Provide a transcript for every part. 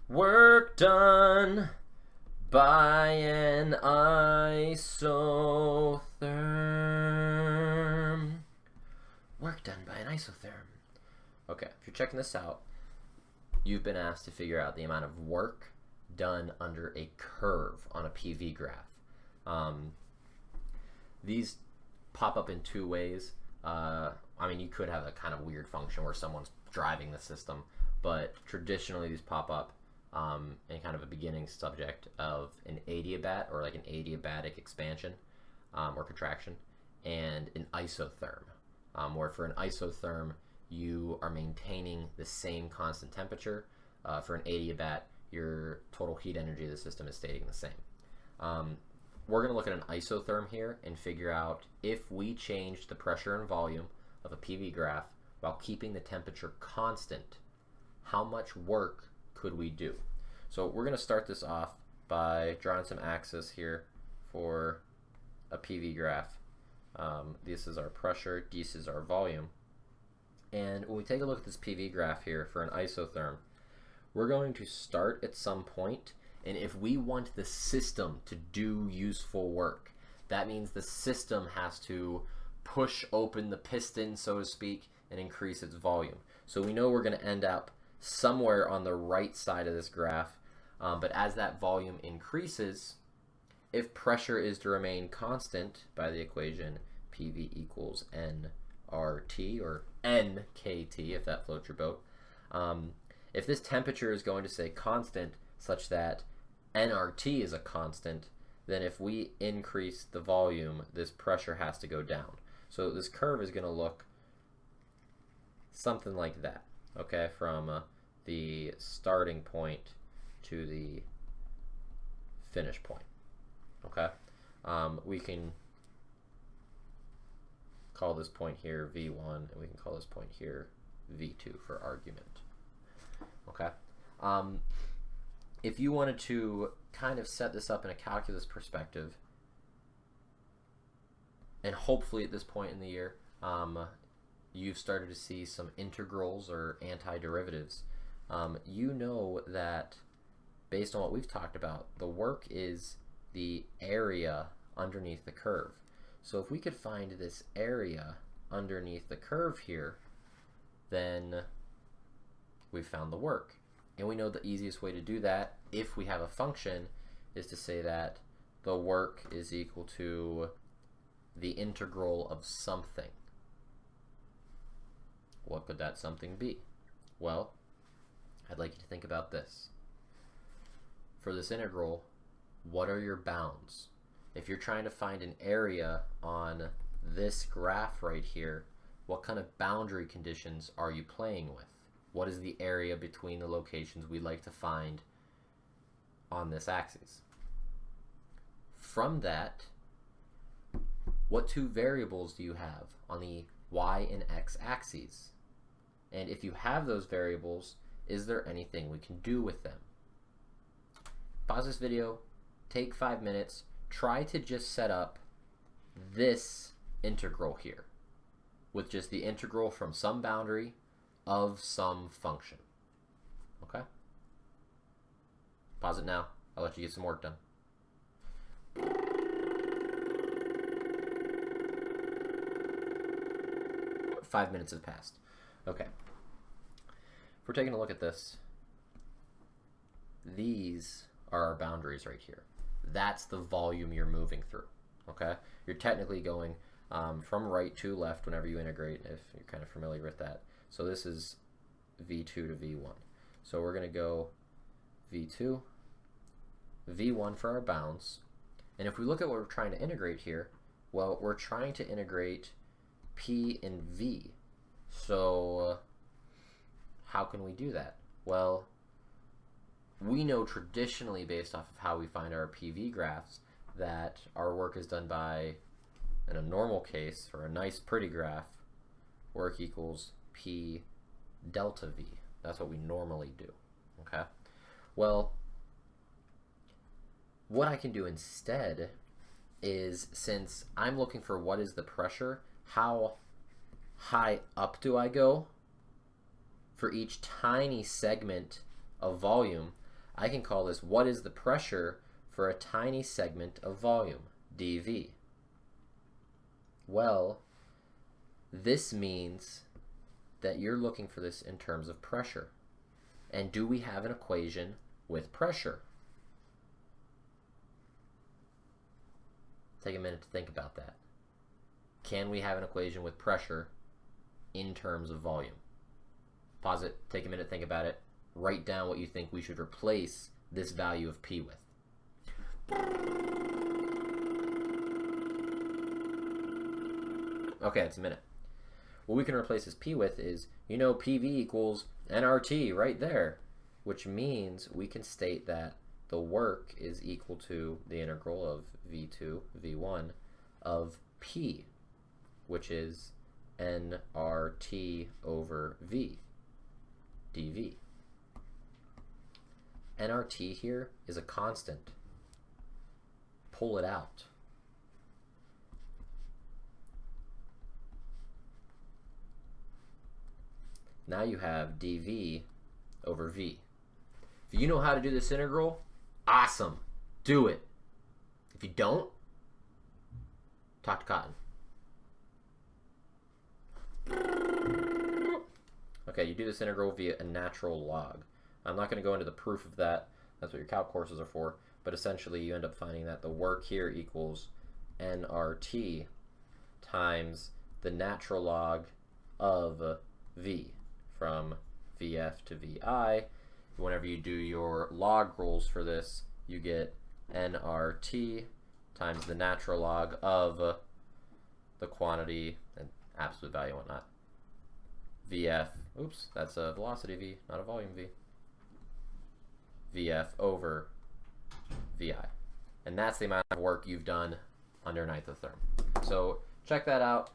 Work done by an isotherm. Work done by an isotherm. Okay, if you're checking this out, you've been asked to figure out the amount of work done under a curve on a PV graph. These pop up in two ways. I mean, you could have a kind of weird function where someone's driving the system, but traditionally these pop up in kind of a beginning subject of an adiabat, or like an adiabatic expansion or contraction, and an isotherm, where for an isotherm you are maintaining the same constant temperature. For an adiabat, your total heat energy of the system is staying the same. We're going to look at an isotherm here and figure out if we change the pressure and volume of a PV graph while keeping the temperature constant, how much work could we do? So we're going to start this off by drawing some axes here for a PV graph. This is our pressure, this is our volume. And when we take a look at this PV graph here for an isotherm, we're going to start at some point, and if we want the system to do useful work, that means the system has to push open the piston, so to speak, and increase its volume. So we know we're going to end up somewhere on the right side of this graph, but as that volume increases, if pressure is to remain constant by the equation PV equals nRT, or nKT if that floats your boat, if this temperature is going to stay constant such that nRT is a constant, then if we increase the volume, this pressure has to go down. So this curve is going to look something like that, okay, from the starting point to the finish point, okay? We can call this point here V1, and we can call this point here V2 for argument, okay? If you wanted to kind of set this up in a calculus perspective, and hopefully at this point in the year, you've started to see some integrals or antiderivatives, you know that based on what we've talked about, the work is the area underneath the curve. So if we could find this area underneath the curve here, then we've found the work. And we know the easiest way to do that, if we have a function, is to say that the work is equal to the integral of something. What could that something be? Well, I'd like you to think about this. For this integral, what are your bounds? If you're trying to find an area on this graph right here, what kind of boundary conditions are you playing with? What is the area between the locations we'd like to find on this axis? From that, what two variables do you have on the y and x axes? And if you have those variables, is there anything we can do with them? Pause this video, take 5 minutes, try to just set up this integral here with just the integral from some boundary of some function. Okay? Pause it now. I'll let you get some work done. Five minutes have passed. Okay. If we're taking a look at this, these are our boundaries right here. That's the volume you're moving through. Okay? You're technically going from right to left whenever you integrate, if you're kind of familiar with that. So this is V2 to V1. So we're going to go V2, V1 for our bounds. And if we look at what we're trying to integrate here, well, we're trying to integrate P and V. So how can we do that? Well, we know traditionally, based off of how we find our PV graphs, that our work is done by, in a normal case, for a nice pretty graph, work equals P delta V. That's what we normally do. Okay? Well, what I can do instead is, since I'm looking for what is the pressure, how high up do I go for each tiny segment of volume, I can call this, what is the pressure for a tiny segment of volume, dV? Well, this means that you're looking for this in terms of pressure. And do we have an equation with pressure? Take a minute to think about that. Can we have an equation with pressure in terms of volume? Pause it, take a minute, think about it. Write down what you think we should replace this value of P with. Okay, it's a minute. What we can replace this P with is, you know, PV equals nRT right there, which means we can state that the work is equal to the integral of V2, V1 of P, which is nRT over V, dV. nRT here is a constant. Pull it out. Now you have dV over V. If you know how to do this integral, awesome. Do it. If you don't, talk to Cotton. Okay, you do this integral via a natural log. I'm not going to go into the proof of that. That's what your calc courses are for. But essentially, you end up finding that the work here equals nRT times the natural log of V, from VF to VI. Whenever you do your log rules for this, you get nRT times the natural log of the quantity and absolute value and whatnot. VF, oops, that's a velocity V, not a volume V. VF over VI. And that's the amount of work you've done under an isotherm. So check that out.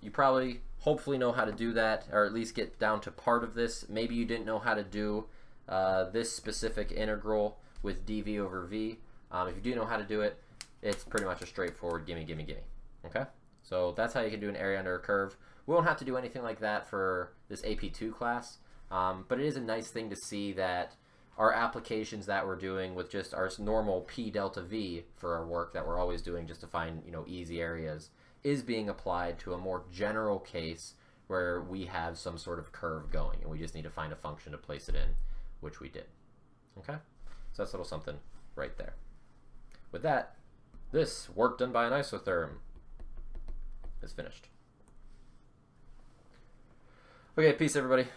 You probably, hopefully know how to do that, or at least get down to part of this. Maybe you didn't know how to do this specific integral with dV over V. If you do know how to do it, it's pretty much a straightforward gimme, gimme, gimme. Okay? So that's how you can do an area under a curve. We won't have to do anything like that for this AP2 class, but it is a nice thing to see that our applications that we're doing with just our normal P delta V for our work that we're always doing just to find, you know, easy areas is being applied to a more general case where we have some sort of curve going and we just need to find a function to place it in, which we did. Okay? So that's a little something right there. With that, this work done by an isotherm is finished. Okay, peace everybody.